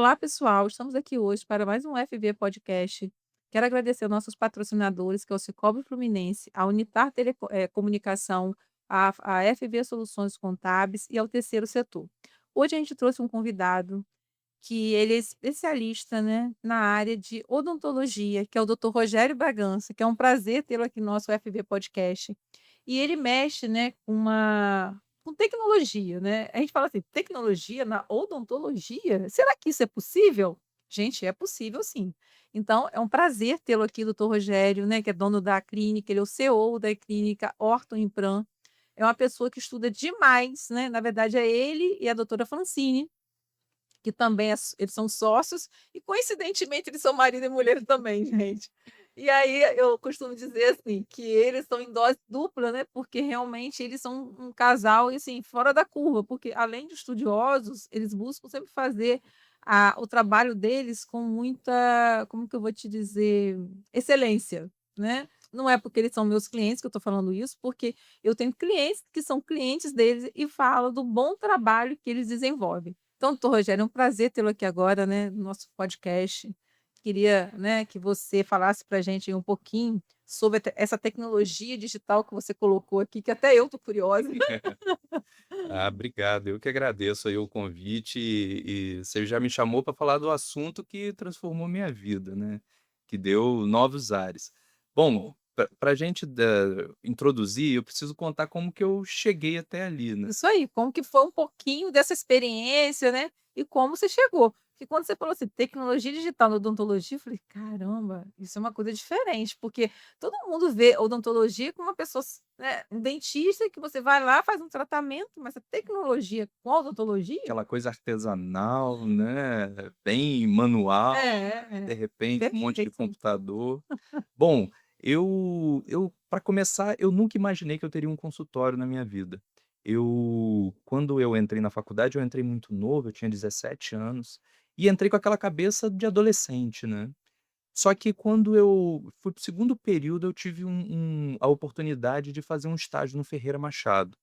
Olá, pessoal. Estamos aqui hoje para mais um FV Podcast. Quero agradecer aos nossos patrocinadores, que é o Cicobi Fluminense, a Unitar Comunicação, a FV Soluções Contábeis e ao Terceiro Setor. Hoje a gente trouxe um convidado que ele é especialista, né, na área de odontologia, que é o Dr. Rogério Bragança, que é um prazer tê-lo aqui no nosso FV Podcast. E ele mexe, né, com tecnologia, né? A gente fala assim, tecnologia na odontologia? Será que isso é possível? Gente, é possível sim. Então, é um prazer tê-lo aqui, doutor Rogério, né, que é dono da clínica, ele é o CEO da clínica Orto Impran. É uma pessoa que estuda demais, né? Na verdade, é ele e a doutora Francine, que também eles são sócios, e coincidentemente eles são marido e mulher também, gente. E aí eu costumo dizer assim, que eles estão em dose dupla, né? Porque realmente eles são um casal assim, fora da curva, porque além de estudiosos, eles buscam sempre fazer o trabalho deles com muita, como que eu vou te dizer, excelência, né? Não é porque eles são meus clientes que eu estou falando isso, porque eu tenho clientes que são clientes deles e falam do bom trabalho que eles desenvolvem. Então, doutor Rogério, é um prazer tê-lo aqui agora, né, no nosso podcast. Queria, né, que você falasse para a gente um pouquinho sobre essa tecnologia digital que você colocou aqui, que até eu estou curiosa. Ah, obrigado. Eu que agradeço aí o convite e você já me chamou para falar do assunto que transformou minha vida, né, que deu novos ares. Bom, para a gente introduzir, eu preciso contar como que eu cheguei até ali, né. Isso aí, como que foi um pouquinho dessa experiência, né, e como você chegou. Porque quando você falou assim, tecnologia digital na odontologia, eu falei: "Caramba, isso é uma coisa diferente", porque todo mundo vê odontologia como uma pessoa né, um dentista que você vai lá, faz um tratamento, mas a tecnologia com a odontologia Aquela coisa artesanal, né, bem manual, de é, repente um monte de perfeito. computador. Bom, eu para começar, eu nunca imaginei que eu teria um consultório na minha vida. Quando eu entrei na faculdade, eu entrei muito novo, eu tinha 17 anos, e entrei com aquela cabeça de adolescente, né. Só que quando eu fui para o segundo período, eu tive a oportunidade de fazer um estágio no Ferreira Machado.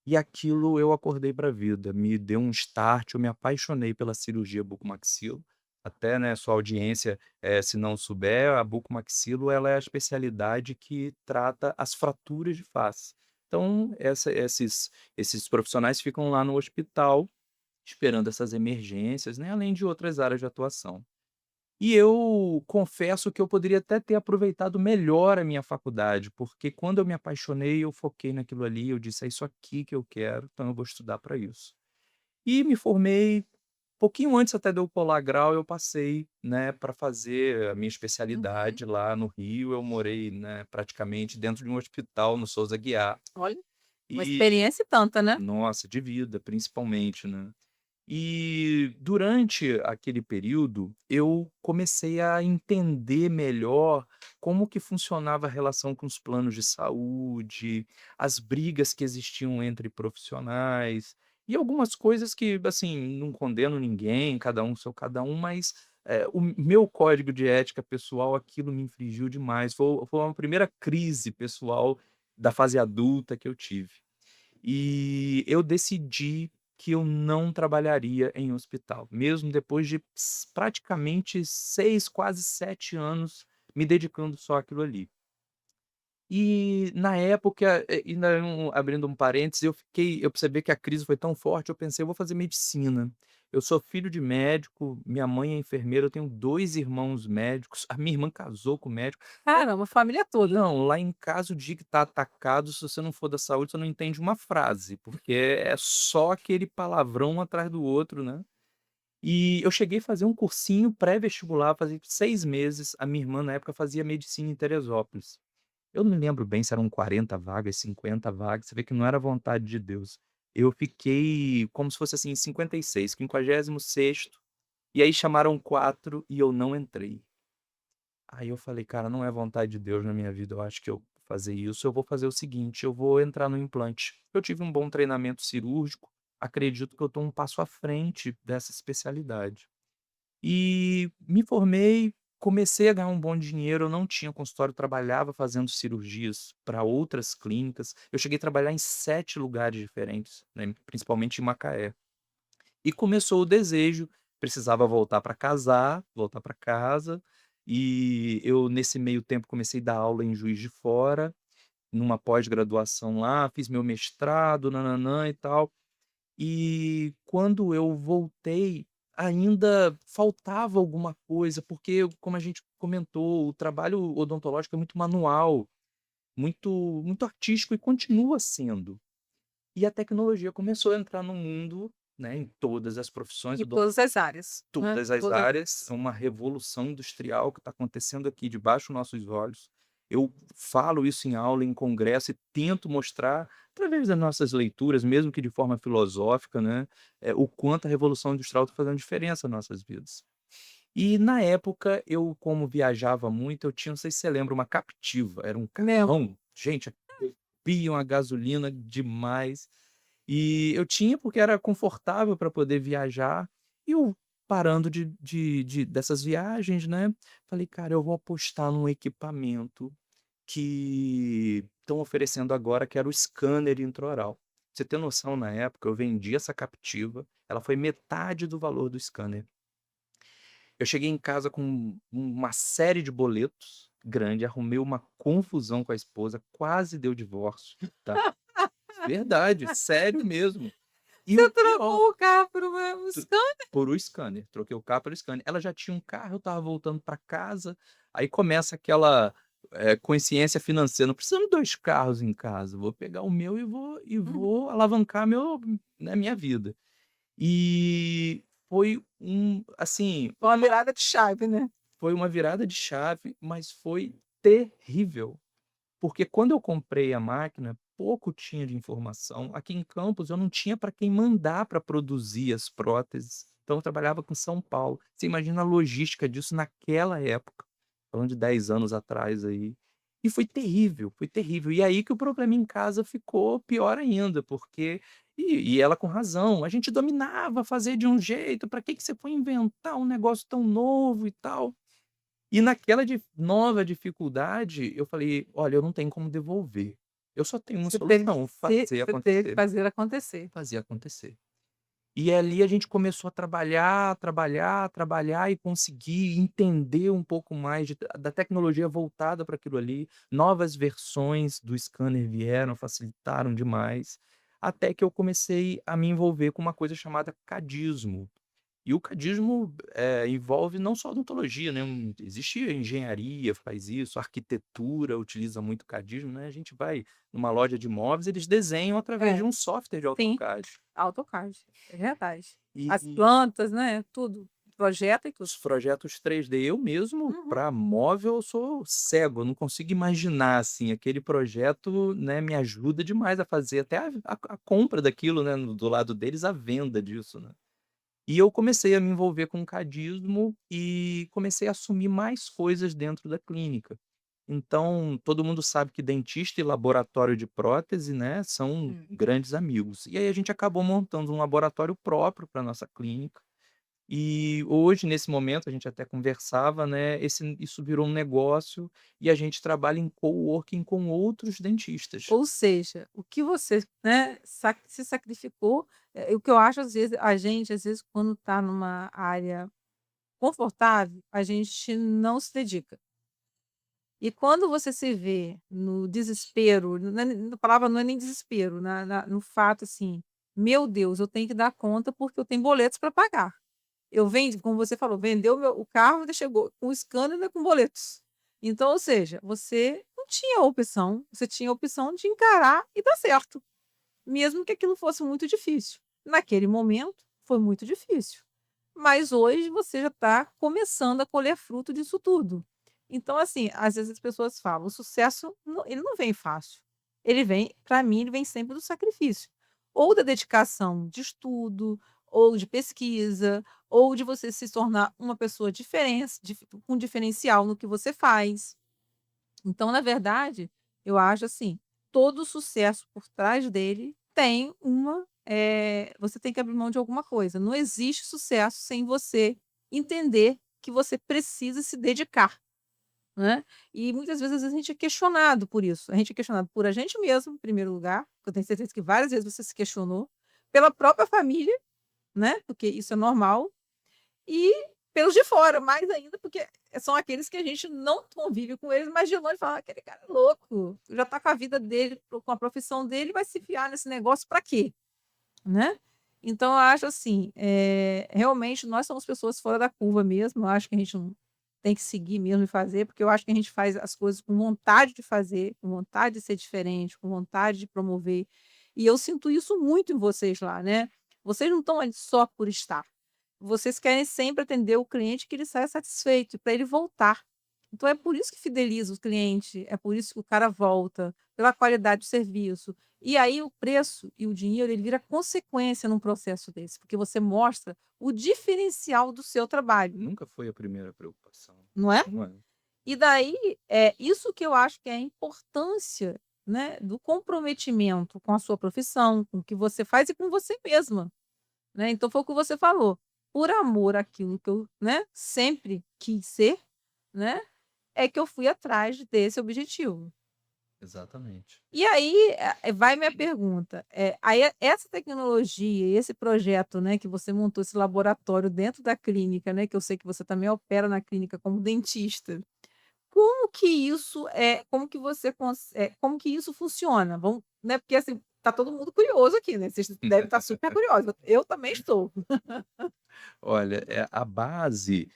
E aquilo eu acordei para a vida, me deu um start, eu me apaixonei pela cirurgia bucomaxilo, até, né, sua audiência, se não souber, a bucomaxilo ela é a especialidade que trata as fraturas de face. Então esses profissionais ficam lá no hospital, esperando essas emergências, né, além de outras áreas de atuação. E eu confesso que eu poderia até ter aproveitado melhor a minha faculdade, porque quando eu me apaixonei, eu foquei naquilo ali, eu disse: "É isso aqui que eu quero, então eu vou estudar para isso". E me formei, pouquinho antes até de eu colar grau, eu passei, né, para fazer a minha Uhum. especialidade lá no Rio, eu morei, né, praticamente dentro de um hospital no Souza Aguiar. Olha, uma E experiência e tanta, né? nossa, de vida, principalmente, né. E durante aquele período, eu comecei a entender melhor como que funcionava a relação com os planos de saúde, as brigas que existiam entre profissionais, e algumas coisas que, assim, não condeno ninguém, cada um seu cada um, mas, o meu código de ética pessoal, aquilo me infligiu demais. Foi uma primeira crise pessoal da fase adulta que eu tive. E eu decidi que eu não trabalharia em hospital, mesmo depois de praticamente 6, quase 7 anos me dedicando só àquilo ali. E na época, ainda abrindo um parênteses, eu percebi que a crise foi tão forte, eu pensei: "Eu vou fazer medicina". Eu sou filho de médico, minha mãe é enfermeira, eu tenho 2 irmãos médicos, a minha irmã casou com médico. Caramba, a família toda. Não, lá em casa o dia que tá atacado, se você não for da saúde, você não entende uma frase, porque é só aquele palavrão um atrás do outro, né. E eu cheguei a fazer um cursinho pré-vestibular, fazia 6 meses, a minha irmã na época fazia medicina em Teresópolis. Eu não me lembro bem se eram 40 vagas, 50 vagas, você vê que não era vontade de Deus. Eu fiquei como se fosse, assim, 56, 56º, e aí chamaram 4 e eu não entrei. Aí eu falei: "Cara, não é vontade de Deus na minha vida, eu acho que eu fazer isso, eu vou fazer o seguinte, eu vou entrar no implante". Eu tive um bom treinamento cirúrgico, acredito que eu estou um passo à frente dessa especialidade. E me formei, comecei a ganhar um bom dinheiro, eu não tinha consultório, trabalhava fazendo cirurgias para outras clínicas. Eu cheguei a trabalhar em 7 lugares diferentes, né, principalmente em Macaé. E começou o desejo precisava voltar para casar, voltar para casa, e eu nesse meio tempo comecei a dar aula em Juiz de Fora, numa pós-graduação lá, fiz meu mestrado, nã e tal. E quando eu voltei, ainda faltava alguma coisa, porque como a gente comentou, o trabalho odontológico é muito manual, muito artístico e continua sendo. E a tecnologia começou a entrar no mundo, né, em todas as profissões, Em todas as áreas, né, todas as todas as áreas, é áreas. uma revolução industrial que está acontecendo aqui debaixo dos nossos olhos. Eu falo isso em aula, em congresso e tento mostrar, através das nossas leituras, mesmo que de forma filosófica, né, o quanto a revolução industrial está fazendo diferença nas nossas vidas. E na época eu, como viajava muito, eu tinha, não sei se você lembra, uma Captiva, era um Lembro. carrão, gente, bebiam a gasolina demais. E eu tinha, porque era confortável para poder viajar, e eu parando dessas viagens, né, falei: "Cara, eu vou apostar num equipamento que estão oferecendo agora, que era o scanner intraoral". Pra você ter noção, na época eu vendi essa Captiva, ela foi metade do valor do scanner. Eu cheguei em casa com uma série de boletos grande, arrumei uma confusão com a esposa, quase deu divórcio, tá. Verdade, sério mesmo. E o Você pior, trocou o carro por uma um tro Scania? por o scanner, troquei o carro pelo scanner. Ela já tinha um carro, eu estava voltando para casa, aí começa aquela, consciência financeira, não precisamos de 2 carros em casa, vou pegar o meu e Uhum. vou alavancar minha vida. E foi assim, Foi uma virada de chave, né. foi uma virada de chave, mas foi terrível. Porque quando eu comprei a máquina, pouco tinha de informação. Aqui em Campos eu não tinha para quem mandar para produzir as próteses, então eu trabalhava com São Paulo. Você imagina a logística disso naquela época, falando de 10 anos atrás aí. E foi terrível, foi terrível. E aí que o problema em casa ficou pior ainda, porque e ela com razão, a gente dominava fazer de um jeito, para que que você foi inventar um negócio tão novo e tal? E naquela nova dificuldade, eu falei: "Olha, eu não tenho como devolver. Eu só tenho uma solução, fazer Você teve que acontecer, fazer acontecer. fazer acontecer". E ali a gente começou a trabalhar, trabalhar, trabalhar e conseguir entender um pouco mais da tecnologia voltada para aquilo ali. Novas versões do scanner vieram, facilitaram demais, até que eu comecei a me envolver com uma coisa chamada cadismo. E o cadismo, envolve não só odontologia, né, existe a engenharia faz isso, a arquitetura utiliza muito cadismo, né, a gente vai numa loja de imóveis, eles desenham através de É, um software de sim, AutoCAD. AutoCAD, é verdade. As E plantas, né, tudo, projeta e tudo. os projetos 3D, eu mesmo Uhum. para móvel eu sou cego, eu não consigo imaginar, assim, aquele projeto, né, me ajuda demais a fazer até a compra daquilo, né, do lado deles, a venda disso, né. E eu comecei a me envolver com o cadismo e comecei a assumir mais coisas dentro da clínica. Então, todo mundo sabe que dentista e laboratório de prótese, né, são Hum. grandes amigos. E aí a gente acabou montando um laboratório próprio para nossa clínica. E hoje, nesse momento, a gente até conversava, né, isso virou um negócio e a gente trabalha em coworking com outros dentistas. Ou seja, o que você, né, se sacrificou, o que eu acho às vezes a gente, às vezes, quando está numa área confortável, a gente não se dedica. E quando você se vê no desespero, não é a palavra não é nem desespero, no fato assim: "Meu Deus, eu tenho que dar conta, porque eu tenho boletos para pagar". Eu vendi, como você falou, vendeu o carro, ainda chegou com scanner, ainda com boletos. Então, ou seja, você não tinha opção, você tinha a opção de encarar e dar certo, mesmo que aquilo fosse muito difícil. Naquele momento, foi muito difícil, mas hoje você já está começando a colher fruto disso tudo. Então, assim, às vezes as pessoas falam: "O sucesso ele não vem fácil". Ele vem, para mim, ele vem sempre do sacrifício, ou da dedicação de estudo, ou de pesquisa, ou de você se tornar uma pessoa com diferencial no que você faz. Então, na verdade, eu acho assim, todo sucesso por trás dele tem você tem que abrir mão de alguma coisa. Não existe sucesso sem você entender que você precisa se dedicar, né. E muitas vezes a gente é questionado por isso. A gente é questionado por a gente mesmo, em primeiro lugar, que eu tenho certeza que várias vezes você se questionou, pela própria família, né, porque isso é normal, e pelos de fora, mais ainda, porque são aqueles que a gente não convive com eles, mas de longe fala: "Ah, aquele cara é louco, já tá com a vida dele, com a profissão dele, vai se enfiar nesse negócio para quê?", né. Então eu acho assim, realmente nós somos pessoas fora da curva mesmo, eu acho que a gente não tem que seguir mesmo e fazer, porque eu acho que a gente faz as coisas com vontade de fazer, com vontade de ser diferente, com vontade de promover, e eu sinto isso muito em vocês lá, né. Vocês não estão ali só por estar. Vocês querem sempre atender o cliente que ele saia satisfeito, para ele voltar. Então é por isso que fideliza o cliente, é por isso que o cara volta, pela qualidade do serviço. E aí o preço e o dinheiro, ele vira consequência num processo desse, porque você mostra o diferencial do seu trabalho, Nunca foi a primeira preocupação. não é? Não é? E daí, é isso que eu acho que é a importância, né, do comprometimento com a sua profissão, com o que você faz e com você mesma. Né, então foi o que você falou, por amor àquilo que eu, né, sempre quis ser, né, é que eu fui atrás desse objetivo. Exatamente. E aí, vai minha pergunta, aí essa tecnologia, esse projeto, né, que você montou esse laboratório dentro da clínica, né, que eu sei que você também opera na clínica como dentista, como que isso, como que você como que isso funciona? Vamos, né, porque assim, tá todo mundo curioso aqui, né, vocês devem estar super curiosos, eu também estou. Olha, a base,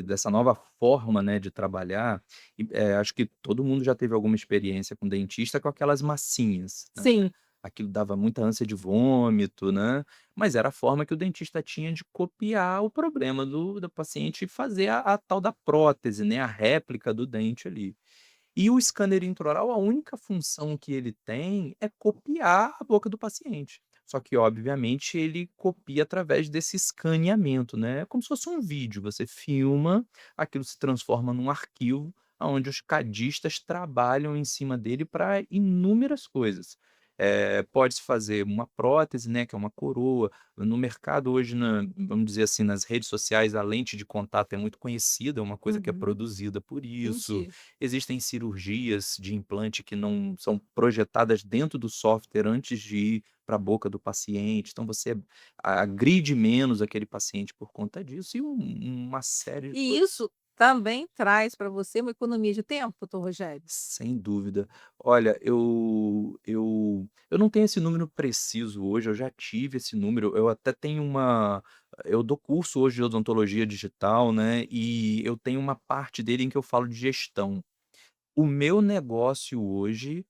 dessa nova forma, né, de trabalhar, acho que todo mundo já teve alguma experiência com dentista com aquelas massinhas, né. Sim. Aquilo dava muita ânsia de vômito, né, mas era a forma que o dentista tinha de copiar o problema do paciente e fazer a tal da prótese, né, a réplica do dente ali. E o scanner intraoral, a única função que ele tem é copiar a boca do paciente. Só que, obviamente, ele copia através desse escaneamento, né? É como se fosse um vídeo. Você filma, aquilo se transforma num arquivo, onde os cadistas trabalham em cima dele para inúmeras coisas. Pode-se fazer uma prótese, né, que é uma coroa. No mercado hoje, vamos dizer assim, nas redes sociais, a lente de contato é muito conhecida, é uma coisa que é Uhum, produzida por isso. entendi. Existem cirurgias de implante que não são projetadas dentro do software antes de ir para a boca do paciente, então você agride menos aquele paciente por conta disso e uma série de E coisas. isso também traz para você uma economia de tempo, doutor Rogério? Sem dúvida. Olha, eu não tenho esse número preciso hoje, eu já tive esse número, eu até tenho eu dou curso hoje de odontologia digital, né, e eu tenho uma parte dele em que eu falo de gestão. O meu negócio hoje,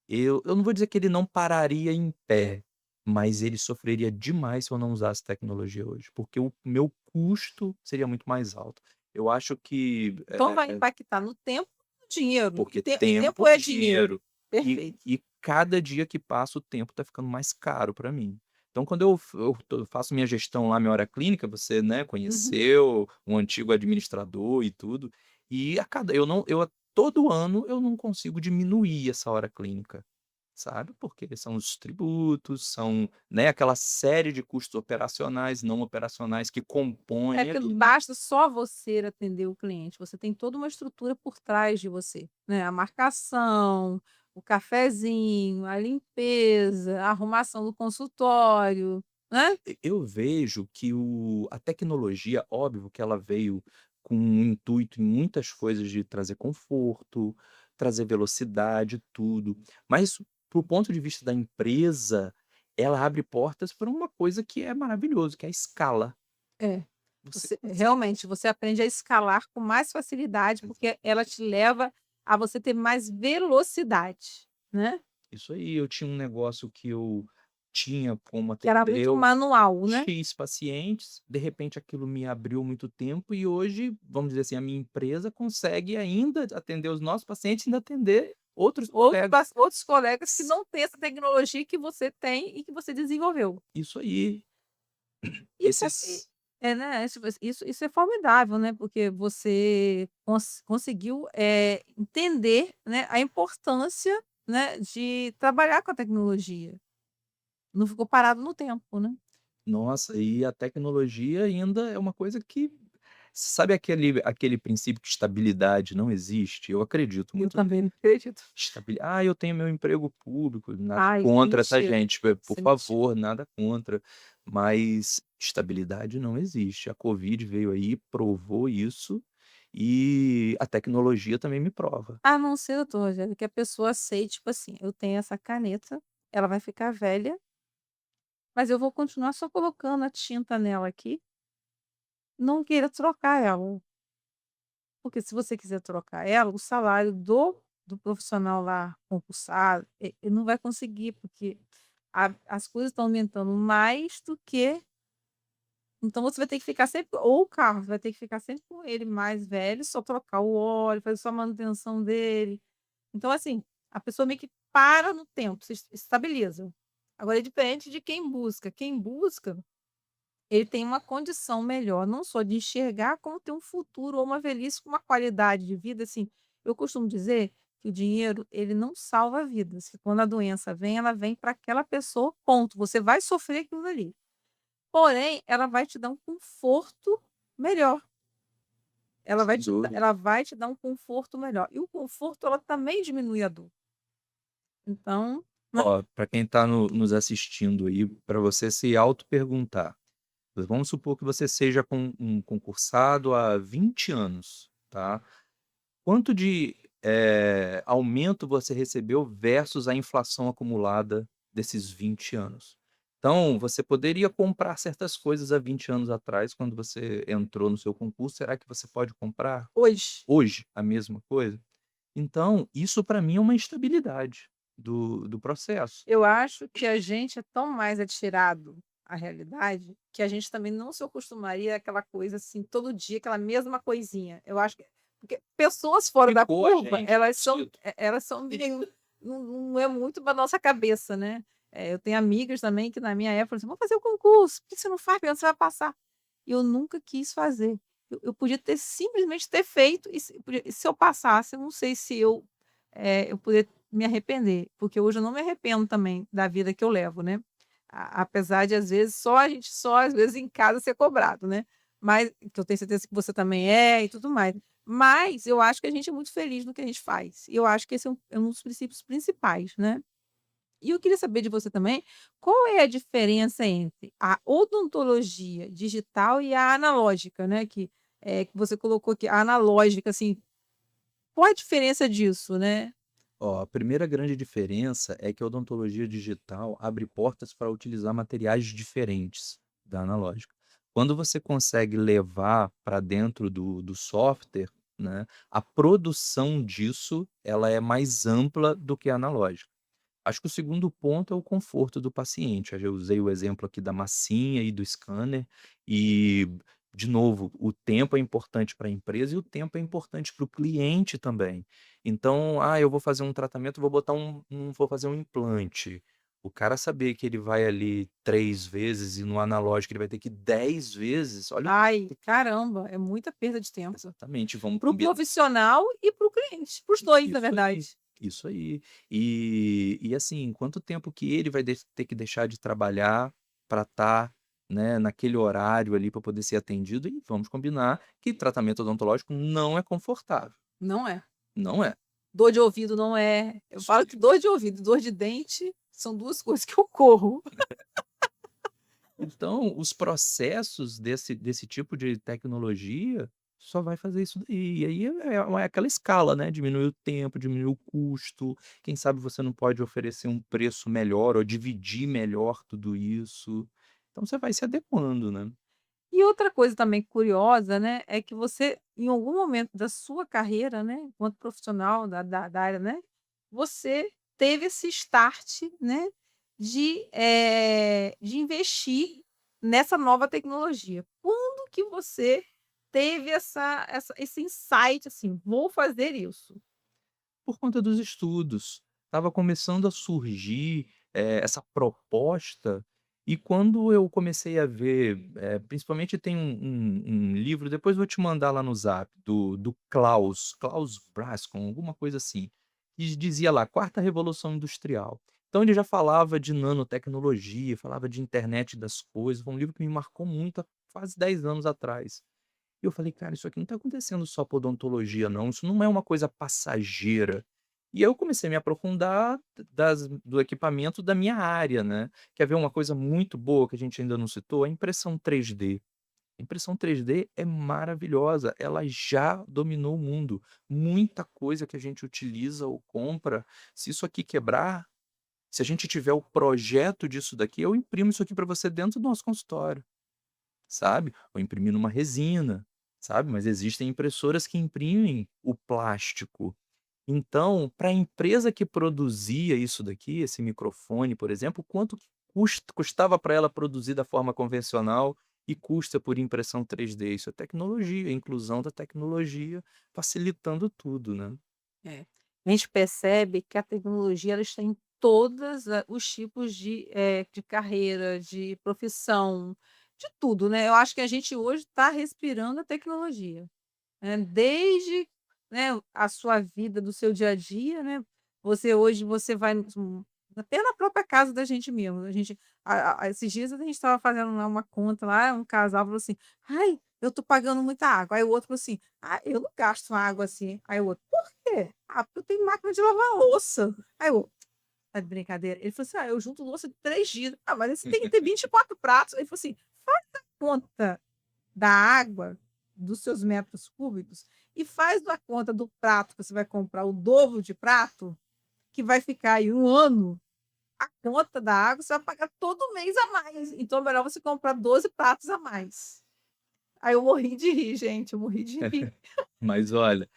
eu não vou dizer que ele não pararia em pé, mas ele sofreria demais se eu não usasse tecnologia hoje, porque o meu custo seria muito mais alto. Eu acho que, Então vai impactar no tempo e no dinheiro, e porque tempo tempo, é dinheiro. dinheiro, Perfeito. e cada dia que passa o tempo tá ficando mais caro para mim. Então quando eu faço minha gestão lá, minha hora clínica, você, né, Uhum. conheceu um antigo administrador e tudo, e a cada eu não eu todo ano eu não consigo diminuir essa hora clínica, sabe, porque são os tributos, são, né, aquela série de custos operacionais, não operacionais que É compõem que não ali, né. basta só você atender o cliente, você tem toda uma estrutura por trás de você, né, a marcação, o cafezinho, a limpeza, a arrumação do consultório, né. Eu vejo que a tecnologia, óbvio que ela veio com um intuito em muitas coisas de trazer conforto, trazer velocidade, tudo, mas para o ponto de vista da empresa, ela abre portas para uma coisa que é maravilhoso, que é a escala. É. Você Você consegue realmente, você aprende a escalar com mais facilidade, porque ela te leva a você ter mais velocidade, né, isso aí, eu tinha um negócio que eu tinha como que era muito atender manual, né. X pacientes, de repente aquilo me abriu muito tempo e hoje, vamos dizer assim, a minha empresa consegue ainda atender os nossos pacientes e ainda atender outros colegas. Outros colegas que não têm essa tecnologia que você tem e que você desenvolveu. Isso aí, Isso aqui esses né, isso é formidável, né, porque você conseguiu, entender, né, a importância, né, de trabalhar com a tecnologia. Não ficou parado no tempo, né. nossa, e a tecnologia ainda é uma coisa que sabe aquele princípio que estabilidade não existe? Eu acredito Eu muito também não acredito. eu tenho meu emprego público, nada Ai, isso é contra, tá mentira, gente, por isso é mentira. favor, nada contra, mas estabilidade não existe. A Covid veio aí, provou isso, e a tecnologia também me prova. A não ser, doutor Rogério, que a pessoa aceite, tipo assim: "Eu tenho essa caneta, ela vai ficar velha, mas eu vou continuar só colocando a tinta nela aqui, não queira trocar ela". Porque se você quiser trocar ela, o salário do profissional lá concursado, ele não vai conseguir, porque as coisas estão aumentando mais do que, então você vai ter que ficar sempre, ou o carro, você vai ter que ficar sempre com ele mais velho, só trocar o óleo, fazer só a manutenção dele. Então, assim, a pessoa meio que para no tempo, se estabiliza. Agora é diferente de quem busca, ele tem uma condição melhor, não só de enxergar, como ter um futuro ou uma velhice com uma qualidade de vida, assim, eu costumo dizer que o dinheiro, ele não salva vidas, que quando a doença vem, ela vem para aquela pessoa, ponto, você vai sofrer aquilo ali. Porém, ela vai te dar um conforto melhor, Sem dúvida. ela vai te dar um conforto melhor, e o conforto, ela também diminui a dor. Então, né. Ó, para quem está nos assistindo aí, para você se auto-perguntar, vamos supor que você seja um concursado há 20 anos, tá? Quanto de, aumento você recebeu versus a inflação acumulada desses 20 anos? Então, você poderia comprar certas coisas há 20 anos atrás, quando você entrou no seu concurso, será que você pode comprar Hoje, hoje a mesma coisa? Então, isso para mim é uma instabilidade do processo. eu acho que a gente é tão mais atirado à realidade, que a gente também não se acostumaria àquela coisa, assim, todo dia, aquela mesma coisinha. Eu acho que porque pessoas fora da Ficou a curva, gente elas são meio, não é muito pra nossa cabeça, né. Eu tenho amigas também que na minha época falaram assim: "Vamos fazer o concurso, por que você não faz? Porque você vai passar". E eu nunca quis fazer. Eu podia ter simplesmente ter feito, e se eu passasse, eu não sei se eu poderia me arrepender, porque hoje eu não me arrependo também da vida que eu levo, né. Apesar de, às vezes, só a gente só, às vezes, em casa ser cobrado, né. Mas que eu tenho certeza que você também é e tudo mais. Mas eu acho que a gente é muito feliz no que a gente faz. E eu acho que esse é um dos princípios principais, né. E eu queria saber de você também, qual é a diferença entre a odontologia digital e a analógica, né, que você colocou aqui, a analógica, assim, qual a diferença disso, né? Ó, a primeira grande diferença é que a odontologia digital abre portas para utilizar materiais diferentes da analógica. Quando você consegue levar para dentro do software, né, a produção disso, ela é mais ampla do que a analógica. Acho que o segundo ponto é o conforto do paciente. Eu já usei o exemplo aqui da massinha e do scanner e, de novo, o tempo é importante para a empresa e o tempo é importante para o cliente também. Então, eu vou fazer um tratamento, vou fazer um implante. O cara saber que ele vai ali 3 vezes e no analógico ele vai ter que ir 10 vezes, olha o Ai, caramba, é muita perda de tempo. exatamente, vamos Para o combinar. profissional e para o cliente, para os 2, na Isso aí, verdade. isso aí. E assim, quanto tempo que ele vai ter que deixar de trabalhar para estar, né, naquele horário ali para poder ser atendido e vamos combinar que tratamento odontológico não é confortável, Não é. não é. Dor de ouvido não é. Eu Isso falo que dor de ouvido e dor de dente são 2 coisas que eu corro. então, os processos desse tipo de tecnologia só vai fazer isso daí. E aí é aquela escala, né, diminuir o tempo, diminuir o custo, quem sabe você não pode oferecer um preço melhor ou dividir melhor tudo isso. Então você vai se adequando, né. E outra coisa também curiosa, né, é que você, em algum momento da sua carreira, né, enquanto profissional da área, né, você teve esse start, né, de investir nessa nova tecnologia. Quando que você teve esse insight, assim: "Vou fazer isso"? Por conta dos estudos, estava começando a surgir, essa proposta, e quando eu comecei a ver, principalmente tem um livro, depois vou te mandar lá no Zap, do Klaus Brascom, alguma coisa assim, que dizia lá: "Quarta revolução industrial". Então ele já falava de nanotecnologia, falava de internet das coisas, foi um livro que me marcou muito há quase 10 anos atrás. E eu falei: "Cara, isso aqui não está acontecendo só para odontologia não, isso não é uma coisa passageira". E aí eu comecei a me aprofundar do equipamento da minha área, né. Quer ver uma coisa muito boa que a gente ainda não citou? A impressão 3D. A impressão 3D é maravilhosa, ela já dominou o mundo. Muita coisa que a gente utiliza ou compra, se isso aqui quebrar, se a gente tiver o projeto disso daqui, eu imprimo isso aqui para você dentro do nosso consultório, sabe. Ou imprimir numa resina, sabe. Mas existem impressoras que imprimem o plástico. Então, para a empresa que produzia isso daqui, esse microfone, por exemplo, quanto que custava para ela produzir da forma convencional e custa por impressão 3D? Isso é tecnologia, a inclusão da tecnologia facilitando tudo, né. É. A gente percebe que a tecnologia ela está em todas os tipos de carreira, de profissão, de tudo, né. Eu acho que a gente hoje está respirando a tecnologia, né, desde, né, a sua vida do seu dia a dia, né, você hoje você vai até na própria casa da gente mesmo, a gente esses dias a gente estava fazendo lá uma conta lá, um casal falou assim: "Ai, eu tô pagando muita água", aí o outro falou assim: "Ah, eu não gasto água assim", aí o outro: "Por quê?". "Ah, porque eu tenho máquina de lavar louça", aí o "Tá de brincadeira?". Ele falou assim: "Ah, eu junto louça de 3 dias". "Ah, mas aí você tem que ter 24 pratos", ele falou assim: "Faz a conta da água, dos seus metros cúbicos, e faz a conta do prato que você vai comprar, o dobro de prato, que vai ficar aí um ano, a conta da água você vai pagar todo mês a mais, então é melhor você comprar 12 pratos a mais". Aí eu morri de rir, gente, eu morri de rir. Mas olha,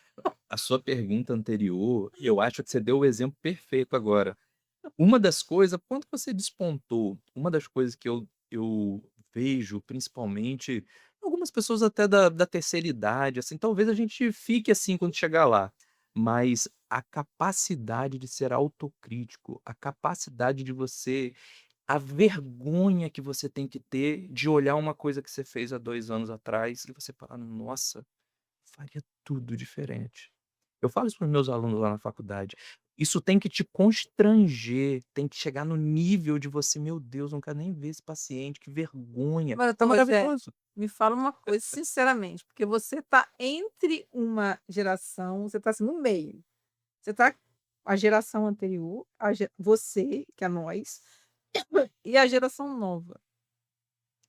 a sua pergunta anterior, eu acho que você deu o exemplo perfeito agora. Uma das coisas quando você despontou, uma das coisas que eu vejo principalmente, algumas pessoas até da terceira idade, assim, talvez a gente fique assim quando chegar lá, mas a capacidade de ser autocrítico, a capacidade de você a vergonha que você tem que ter de olhar uma coisa que você fez há 2 anos atrás e você falar: "Nossa, faria tudo diferente". Eu falo isso para os meus alunos lá na faculdade. Isso tem que te constranger, tem que chegar no nível de você: "Meu Deus, não quero nem ver esse paciente, que vergonha". Agora, É pois é, maravilhoso. me fala uma coisa sinceramente, porque você está entre uma geração, você está assim no meio, você está a geração anterior, você, que é nós, e a geração nova.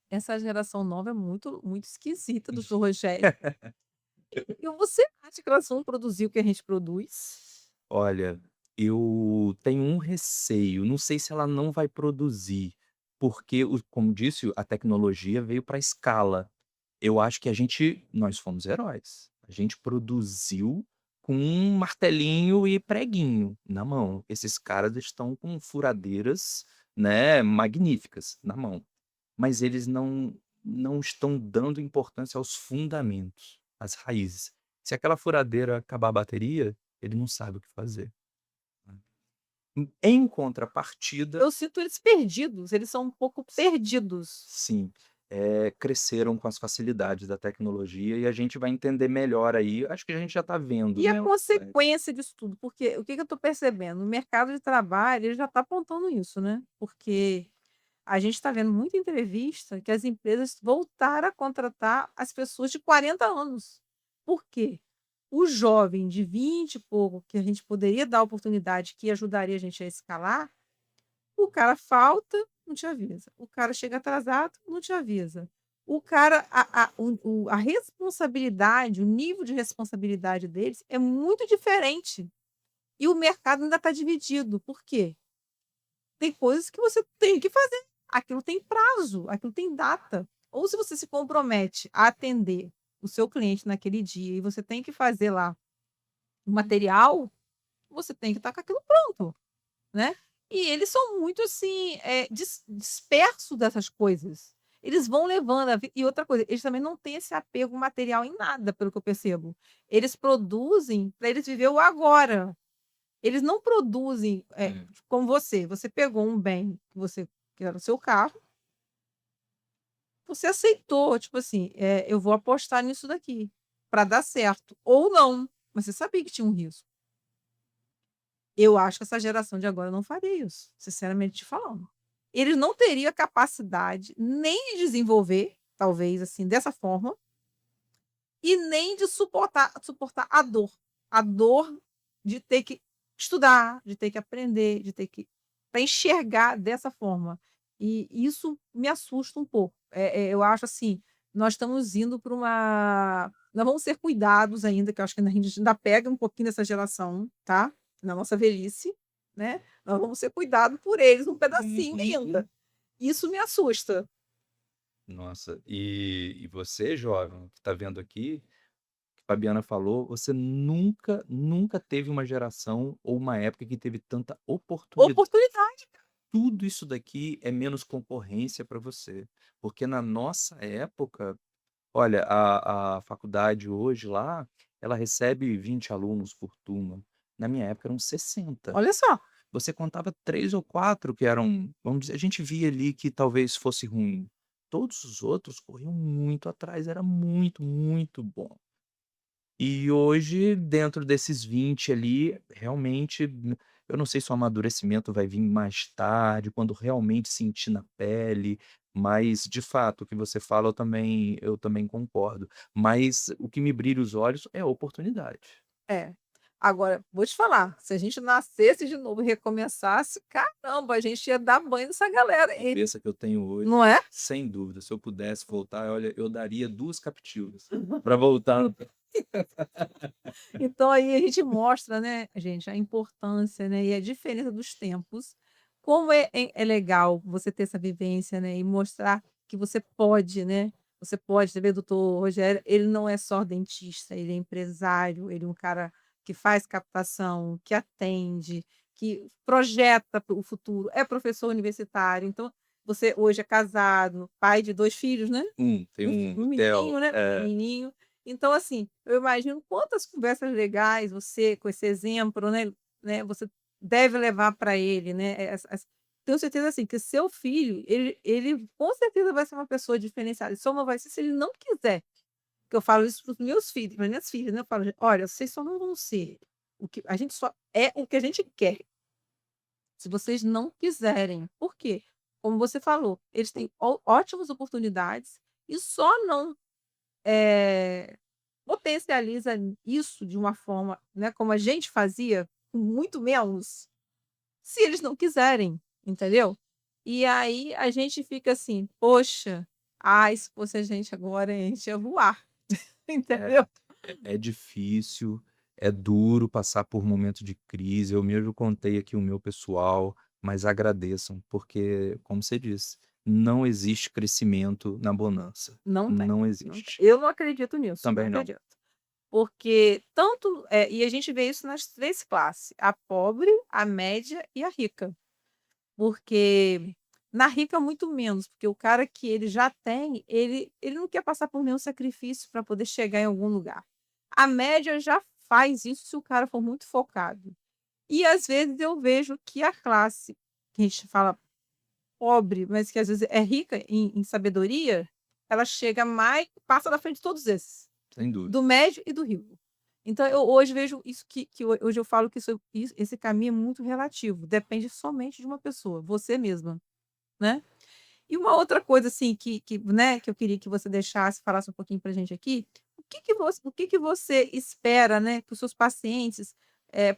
Essa geração nova é muito muito esquisita, doutor Rogério. E você acha que elas vão produzir o que a gente produz? Olha, eu tenho um receio, não sei se ela não vai produzir, porque o como disse, a tecnologia veio para escala. Eu acho que nós fomos heróis. A gente produziu com um martelinho e preguinho na mão. Esses caras estão com furadeiras, né, magníficas na mão, mas eles não estão dando importância aos fundamentos, às raízes. Se aquela furadeira acabar a bateria, ele não sabe o que fazer, né. Em contrapartida, Eu sinto eles perdidos, eles são um pouco perdidos. sim, cresceram com as facilidades da tecnologia e a gente vai entender melhor aí, acho que a gente já está vendo, E a né. consequência disso tudo, porque o que que eu estou percebendo? O mercado de trabalho, ele já está apontando isso, né, porque a gente está vendo muita entrevista que as empresas voltaram a contratar as pessoas de 40 anos. Por quê? O jovem de 20 e pouco, que a gente poderia dar oportunidade, que ajudaria a gente a escalar, o cara falta, não te avisa. O cara chega atrasado, não te avisa. O cara a responsabilidade, o nível de responsabilidade deles é muito diferente. E o mercado ainda está dividido. Por quê? Tem coisas que você tem que fazer. Aquilo tem prazo, aquilo tem data. Ou se você se compromete a atender o seu cliente naquele dia e você tem que fazer lá o material, você tem que estar com aquilo pronto, né. E eles são muito assim, disperso dessas coisas. Eles vão levando a e outra coisa, eles também não têm esse apego material em nada, pelo que eu percebo. Eles produzem para eles viver o agora. Eles não produzem, É. como você pegou um bem que era o seu carro, você aceitou, tipo assim, "Eu vou apostar nisso daqui, para dar certo", ou não, mas você sabia que tinha um risco. Eu acho que essa geração de agora não faria isso, sinceramente te falando. Eles não teriam a capacidade nem de desenvolver, talvez, assim, dessa forma, e nem de suportar a dor de ter que estudar, de ter que aprender, de ter que para enxergar dessa forma. E isso me assusta um pouco. Eu acho assim, nós estamos indo para uma nós vamos ser cuidados ainda, que eu acho que a gente ainda pega um pouquinho dessa geração, tá, na nossa velhice, né, nós vamos ser cuidados por eles um pedacinho ainda. Isso me assusta. Nossa, e você jovem que está vendo aqui, que a Fabiana falou, você nunca teve uma geração ou uma época que teve tanta oportunidade. Oportunidade. Tudo isso daqui é menos concorrência para você, porque na nossa época, olha, a faculdade hoje lá, ela recebe 20 alunos por turma. Na minha época eram 60. Olha só. Você contava 3 ou 4 que eram, vamos dizer, a gente via ali que talvez fosse ruim. Todos os outros corriam muito atrás, era muito, muito bom. E hoje, dentro desses 20 ali, realmente, eu não sei se o amadurecimento vai vir mais tarde, quando realmente sentir na pele, mas de fato o que você fala eu também concordo. Mas o que me brilha os olhos é a oportunidade. É. Agora, vou te falar, se a gente nascesse de novo e recomeçasse, caramba, a gente ia dar banho nessa galera A aí, cabeça que eu tenho hoje, não é? sem dúvida, se eu pudesse voltar, olha, eu daria 2 captivas para voltar no tempo. Então aí a gente mostra, né, gente, a importância, né, e a diferença dos tempos, como é legal você ter essa vivência, né, e mostrar que você pode, né, você vê o doutor Rogério, ele não é só dentista, ele é empresário, ele é um cara que faz captação, que atende, que projeta para o futuro, é professor universitário, então você hoje é casado, pai de 2 filhos, né? Tem um Um Theo, menininho, né, pequenininho. Então, assim, eu imagino quantas conversas legais você, com esse exemplo, né, você deve levar para ele, né, tenho certeza, assim, que seu filho, ele com certeza vai ser uma pessoa diferenciada, e só não vai ser se ele não quiser, que eu falo isso para os meus filhos, para minhas filhas, né, eu falo: "Olha, vocês só não vão ser o que a gente só é o que a gente quer, se vocês não quiserem". Por quê? Como você falou, eles têm ó ótimas oportunidades e só não eh, potencializa isso de uma forma, né, como a gente fazia, com muito menos, se eles não quiserem, entendeu? E aí a gente fica assim: "Poxa, ai, se fosse a gente agora, a gente ia voar", é entendeu? é difícil, é duro passar por momentos de crise, eu mesmo contei aqui o meu pessoal, mas agradeçam, porque, como você disse, não existe crescimento na bonança, Não tem, não não tem. existe. Eu não acredito nisso, não Também não. acredito. Porque tanto e a gente vê isso nas 3 classes: a pobre, a média e a rica. Porque na rica muito menos, porque o cara que ele já tem, ele não quer passar por nenhum sacrifício para poder chegar em algum lugar. A média já faz isso se o cara for muito focado. E às vezes eu vejo que a classe, que a gente fala pobre, mas que às vezes é rica em sabedoria, ela chega mais passa na frente de todos esses, Sem dúvida. do médio e do rico. Então eu hoje vejo isso que hoje eu falo que esse caminho é muito relativo, depende somente de uma pessoa, você mesma, né. E uma outra coisa, assim, né, que eu queria que você deixasse, falasse um pouquinho pra gente aqui, o que que você espera, né, que os seus pacientes,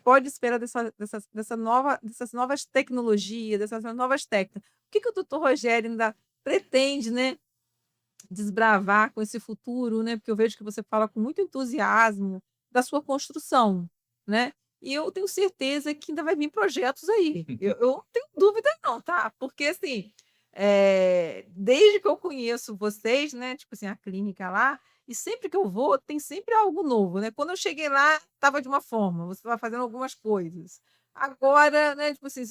pode esperar dessas novas tecnologias, dessas novas técnicas? O que que o doutor Rogério ainda pretende, né, desbravar com esse futuro, né, porque eu vejo que você fala com muito entusiasmo da sua construção, né, e eu tenho certeza que ainda vai vir projetos aí. Eu não tenho dúvida não, tá, porque assim, desde que eu conheço vocês, né, tipo assim, a clínica lá, e sempre que eu vou, tem sempre algo novo, né. Quando eu cheguei lá, estava de uma forma, você estava fazendo algumas coisas. Agora, né, tipo assim,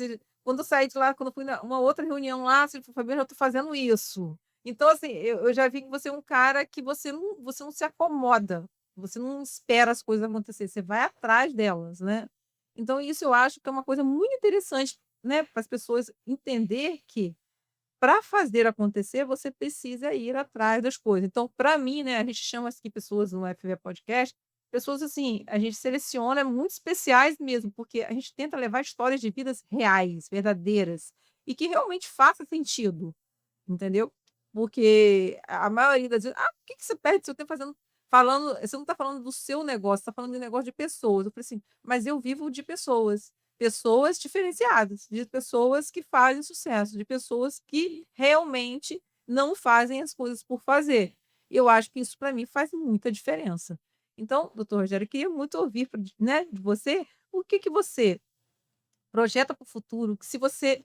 quando eu saí de lá, quando eu fui na uma outra reunião lá, você falou: "Fabiana, eu estou fazendo isso". Então, assim, eu já vi que você é um cara que você não se acomoda, você não espera as coisas acontecer, você vai atrás delas, né. Então isso eu acho que é uma coisa muito interessante, né, para as pessoas entender que para fazer acontecer, você precisa ir atrás das coisas. Então, para mim, né, a gente chama aqui pessoas no FV Podcast, pessoas assim, a gente seleciona muito especiais mesmo, porque a gente tenta levar histórias de vidas reais, verdadeiras, e que realmente faça sentido. Entendeu? Porque a maioria das vezes: "Ah, o que que você perde seu tempo fazendo?" falando você não está falando do seu negócio, está falando de negócio de pessoas. Eu falei assim: "Mas eu vivo de pessoas, pessoas diferenciadas, de pessoas que fazem sucesso, de pessoas que realmente não fazem as coisas por fazer". E eu acho que isso para mim faz muita diferença. Então, doutor Rogério, eu queria muito ouvir né, de você, o que que você projeta para o futuro, que se você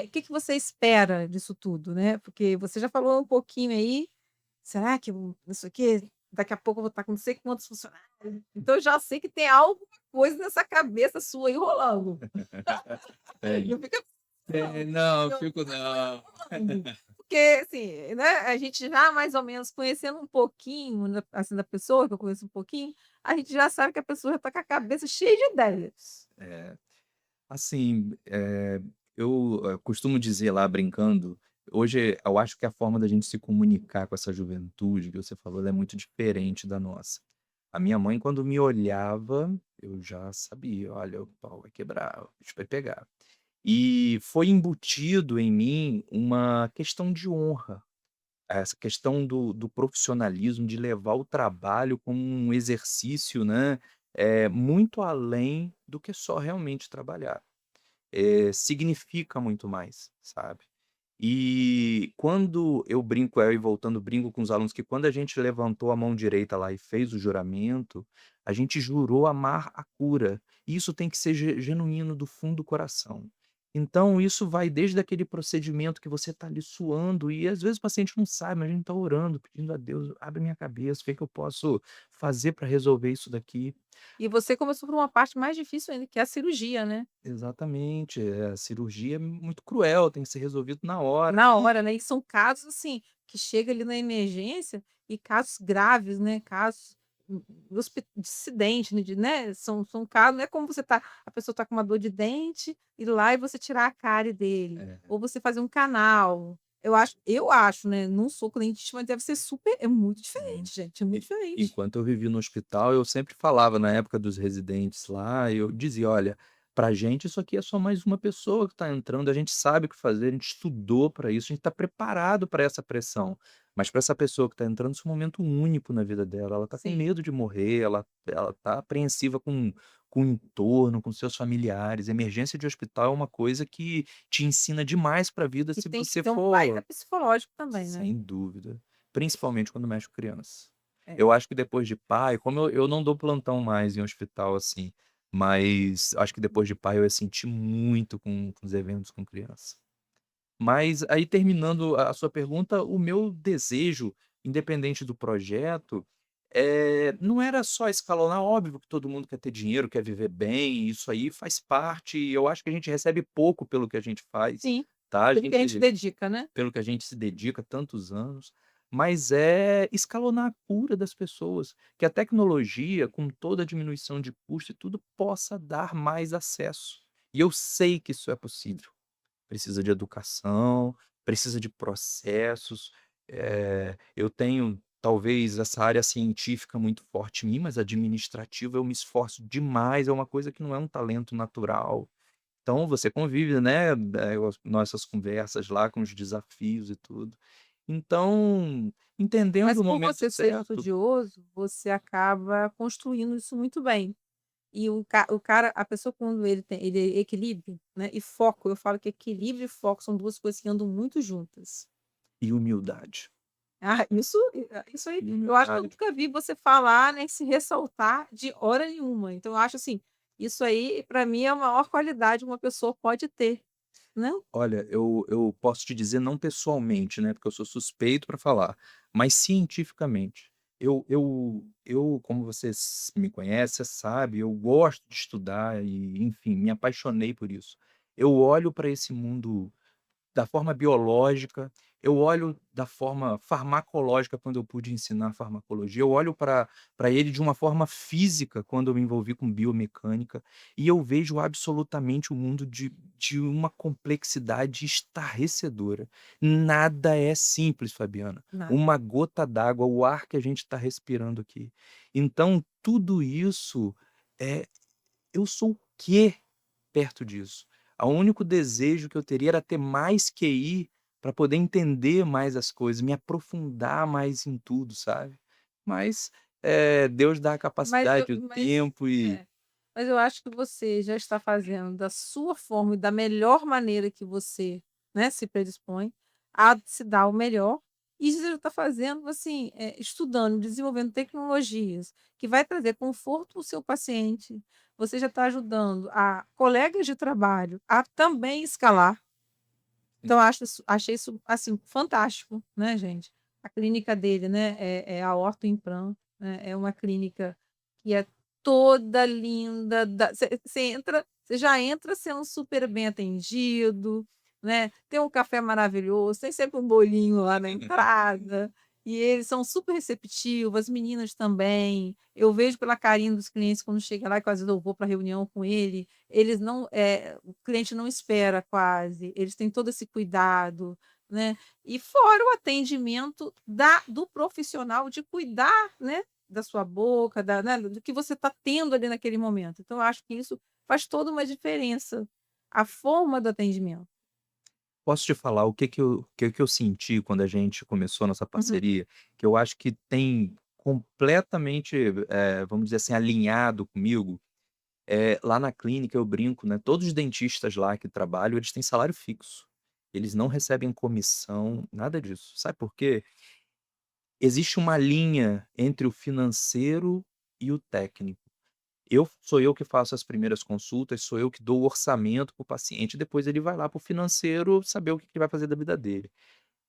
o que que você espera disso tudo, né, porque você já falou um pouquinho aí, será que eu não sei o quê, daqui a pouco eu vou estar com não sei quantos funcionários, então eu já sei que tem alguma coisa nessa cabeça sua aí rolando. Tem. Eu fico Tem, não, não, tem fico alguma coisa não. rolando. Porque, assim, né, a gente já mais ou menos conhecendo um pouquinho, né, assim, da pessoa, que eu conheço um pouquinho, a gente já sabe que a pessoa já está com a cabeça cheia de ideias. É. Assim, eu, costumo dizer lá brincando, hoje eu acho que a forma da gente se comunicar com essa juventude que você falou, ela é muito diferente da nossa. A minha mãe quando me olhava, eu já sabia: "Olha, o pau vai quebrar, o bicho vai pegar". E foi embutido em mim uma questão de honra, essa questão do profissionalismo, de levar o trabalho como um exercício, né, muito além do que só realmente trabalhar. Significa muito mais, sabe. E quando eu brinco, aí voltando, brinco com os alunos que quando a gente levantou a mão direita lá e fez o juramento, a gente jurou amar a cura, e isso tem que ser genuíno do fundo do coração. Então isso vai desde aquele procedimento que você está ali suando e às vezes o paciente não sabe, mas a gente está orando, pedindo a Deus: "Abre minha cabeça, o que é que eu posso fazer para resolver isso daqui?". E você começou por uma parte mais difícil ainda, que é a cirurgia, né. Exatamente, a cirurgia é muito cruel, tem que ser resolvido na hora. Na hora, né, e são casos, assim, que chega ali na emergência e casos graves, né, casos de acidente, né, são casos não é como você tá a pessoa tá com uma dor de dente, ir lá e você tirar a cárie dele, É. ou você fazer um canal. Eu acho, né, não sou dentista, mas deve ser super é muito Sim. diferente, gente, é muito E diferente. enquanto eu vivi no hospital, eu sempre falava na época dos residentes lá, eu dizia: "Olha, pra gente isso aqui é só mais uma pessoa que está entrando, a gente sabe o que fazer, a gente estudou para isso, a gente está preparado para essa pressão. Mas para essa pessoa que está entrando, isso é um momento único na vida dela, ela está com Sim. medo de morrer, ela está apreensiva com o entorno, com seus familiares. Emergência de hospital é uma coisa que te ensina demais para a vida E se tem que você ter um baita for psicológico também, né. sem dúvida, principalmente quando mexe com criança. É. Eu acho que depois de pai, como eu não dou plantão mais em hospital, assim, mas acho que depois de pai eu ia sentir muito com os eventos com criança. Mas aí terminando a sua pergunta, o meu desejo, independente do projeto, não era só escalonar, óbvio que todo mundo quer ter dinheiro, quer viver bem, isso aí faz parte e eu acho que a gente recebe pouco pelo que a gente faz, Sim, tá, a pelo que a gente gente dedica, né. pelo que a gente se dedica há tantos anos, mas é escalonar a cura das pessoas, que a tecnologia, com toda a diminuição de custo e tudo, possa dar mais acesso. E eu sei que isso é possível. Precisa de educação, precisa de processos, eu tenho talvez essa área científica muito forte em mim, mas administrativa eu me esforço demais, é uma coisa que não é um talento natural. Então você convive, né, as nossas conversas lá com os desafios e tudo. Então, entendendo Mas o por momento você ser certo estudioso, você acaba construindo isso muito bem. E o cara a pessoa quando ele é equilíbrio, né, e foco, eu falo que equilíbrio e foco são 2 coisas que andam muito juntas. e humildade, Ah, isso aí e eu acho que eu humildade. nunca vi você falar, nem se ressaltar de hora nenhuma. Então eu acho assim, isso aí para mim é a maior qualidade que uma pessoa pode ter, né. Olha, eu posso te dizer não pessoalmente, né, porque eu sou suspeito para falar, mas cientificamente. Eu como você me conhece, você sabe, eu gosto de estudar e, enfim, me apaixonei por isso. Eu olho para esse mundo da forma biológica, eu olho da forma farmacológica quando eu pude ensinar farmacologia, eu olho para ele de uma forma física quando eu me envolvi com biomecânica, e eu vejo absolutamente o mundo de uma complexidade estarrecedora. Nada é simples, Fabiana. Nada. Uma gota d'água, o ar que a gente está respirando aqui. Então tudo isso, é eu sou o quê perto disso? O único desejo que eu teria era ter mais QI para poder entender mais as coisas, me aprofundar mais em tudo, sabe. Mas Deus dá a Mas eu capacidade, o mas tempo e é, mas eu acho que você já está fazendo da sua forma e da melhor maneira que você, né, se predispõe a se dar o melhor, e você já está fazendo, assim, estudando, desenvolvendo tecnologias que vai trazer conforto para o seu paciente. Você já está ajudando a colegas de trabalho a também escalar. Então achei isso, assim, fantástico, né, gente. A clínica dele, né, é a Orto Implant, né, é uma clínica que é toda linda, você entra, você já entra sendo super bem atendido, né, tem um café maravilhoso, tem sempre um bolinho lá na entrada, e eles são super receptivos, as meninas também. Eu vejo pela carinha dos clientes quando chega lá, que às vezes eu vou para reunião com ele, eles não, o cliente não espera quase, eles têm todo esse cuidado, né. E fora o atendimento do profissional de cuidar, né, da sua boca, né, do que você está tendo ali naquele momento. Então eu acho que isso faz toda uma diferença, a forma do atendimento. posso te falar o que que eu senti quando a gente começou a nossa Uhum, parceria, que eu acho que tem completamente, vamos dizer assim, alinhado comigo. Lá na clínica eu brinco, né, todos os dentistas lá que trabalham, eles têm salário fixo. Eles não recebem comissão, nada disso. Sabe por quê? Existe uma linha entre o financeiro e o técnico. Sou eu que faço as primeiras consultas, sou eu que dou o orçamento para o paciente, depois ele vai lá para o financeiro saber o que que ele vai fazer da vida dele.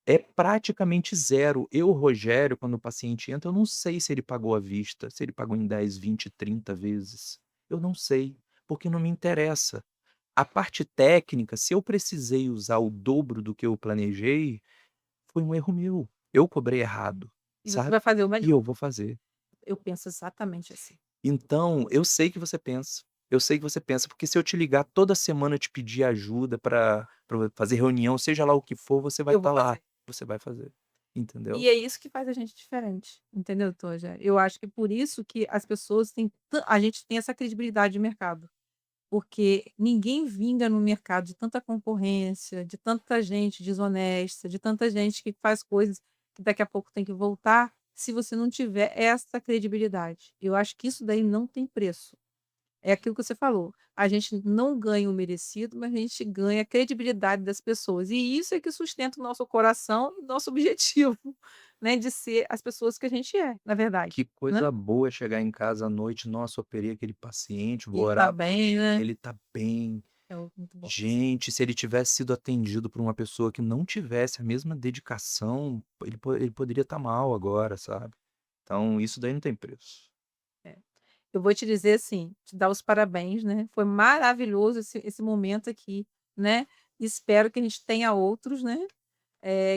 É praticamente zero. Eu, Rogério, quando o paciente entra, eu não sei se ele pagou à vista, se ele pagou em 10, 20, 30 vezes. Eu não sei, porque não me interessa. A parte técnica, se eu precisei usar o dobro do que eu planejei, foi um erro meu. Eu cobrei errado, e você sabe? vai fazer o E melhor. eu vou fazer. Eu penso exatamente assim. Então, eu sei que você pensa. Eu sei que você pensa, porque se eu te ligar toda semana, te pedir ajuda para fazer reunião, seja lá o que for, você vai Eu vou estar lá, fazer. você vai fazer, entendeu? E é isso que faz a gente diferente, entendeu, Toja? Eu acho que por isso que as pessoas têm a gente tem essa credibilidade de mercado. Porque ninguém vinga no mercado de tanta concorrência, de tanta gente desonesta, de tanta gente que faz coisas que daqui a pouco tem que voltar, se você não tiver essa credibilidade. Eu acho que isso daí não tem preço. É aquilo que você falou, a gente não ganha o merecido, mas a gente ganha a credibilidade das pessoas. E isso é que sustenta o nosso coração e o nosso objetivo, né, de ser as pessoas que a gente é, na verdade, Que né. coisa boa chegar em casa à noite, "Nossa, operei aquele paciente, E vou ele tá orar, bem, né. ele tá bem". Muito bom isso. Gente, se ele tivesse sido atendido por uma pessoa que não tivesse a mesma dedicação, ele poderia estar mal agora, sabe. Então isso daí não tem preço. É. Eu vou te dizer assim, te dar os parabéns, né, foi maravilhoso esse momento aqui, né, espero que a gente tenha outros, né,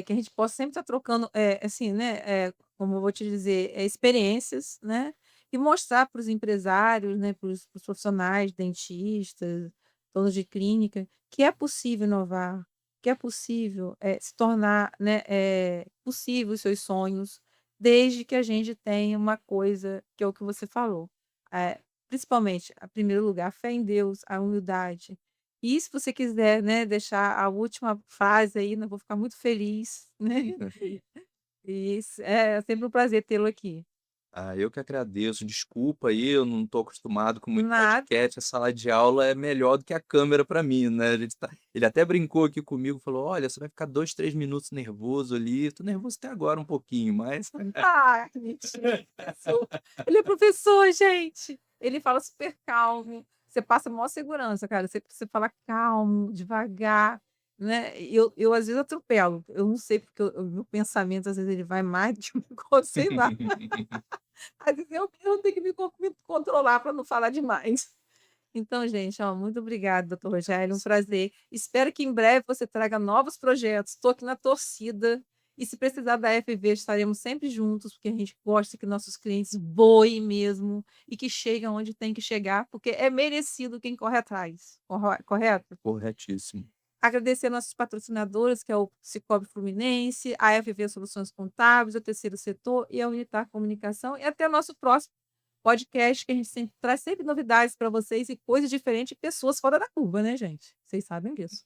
que a gente possa sempre estar trocando, assim, né, como eu vou te dizer, experiências, né, e mostrar para os empresários, né, para os profissionais, dentistas, donos de clínica, que é possível inovar, que é possível, se tornar, né, possível os seus sonhos, desde que a gente tenha uma coisa que é o que você falou, principalmente, a primeiro lugar, a fé em Deus, a humildade. E se você quiser, né, deixar a última frase aí, né, eu vou ficar muito feliz, né. E é sempre um prazer tê-lo aqui. Ah, eu que agradeço. Desculpa aí, eu não estou acostumado com muito Nada. podcast, a sala de aula é melhor do que a câmera para mim, né, ele até brincou aqui comigo, falou: "Olha, você vai ficar 2, 3 minutos nervoso ali", tô nervoso até agora um pouquinho, mas Ah, mentira. Ele é professor, gente. Ele fala super calmo. Você passa a maior segurança, cara. Você fala calmo, devagar, né. E eu às vezes atropelo. Eu não sei porque o meu pensamento, às vezes, ele vai mais de sei lá. Às vezes eu mesmo tenho que me controlar para não falar demais. Então, gente, ó, muito obrigada, doutor Rogério, um prazer. Espero que em breve você traga novos projetos. Estou aqui na torcida. E se precisar da FV, estaremos sempre juntos, porque a gente gosta que nossos clientes voem mesmo e que cheguem onde tem que chegar, porque é merecido quem corre atrás. Correto? corretíssimo. Agradecer nossos patrocinadores, que é o Cicobi Fluminense, a FV Soluções Contábeis, o Terceiro Setor e a Unitar Comunicação. E até o nosso próximo podcast, que a gente sempre traz sempre novidades para vocês e coisas diferentes e pessoas fora da curva, né, gente? Vocês sabem disso.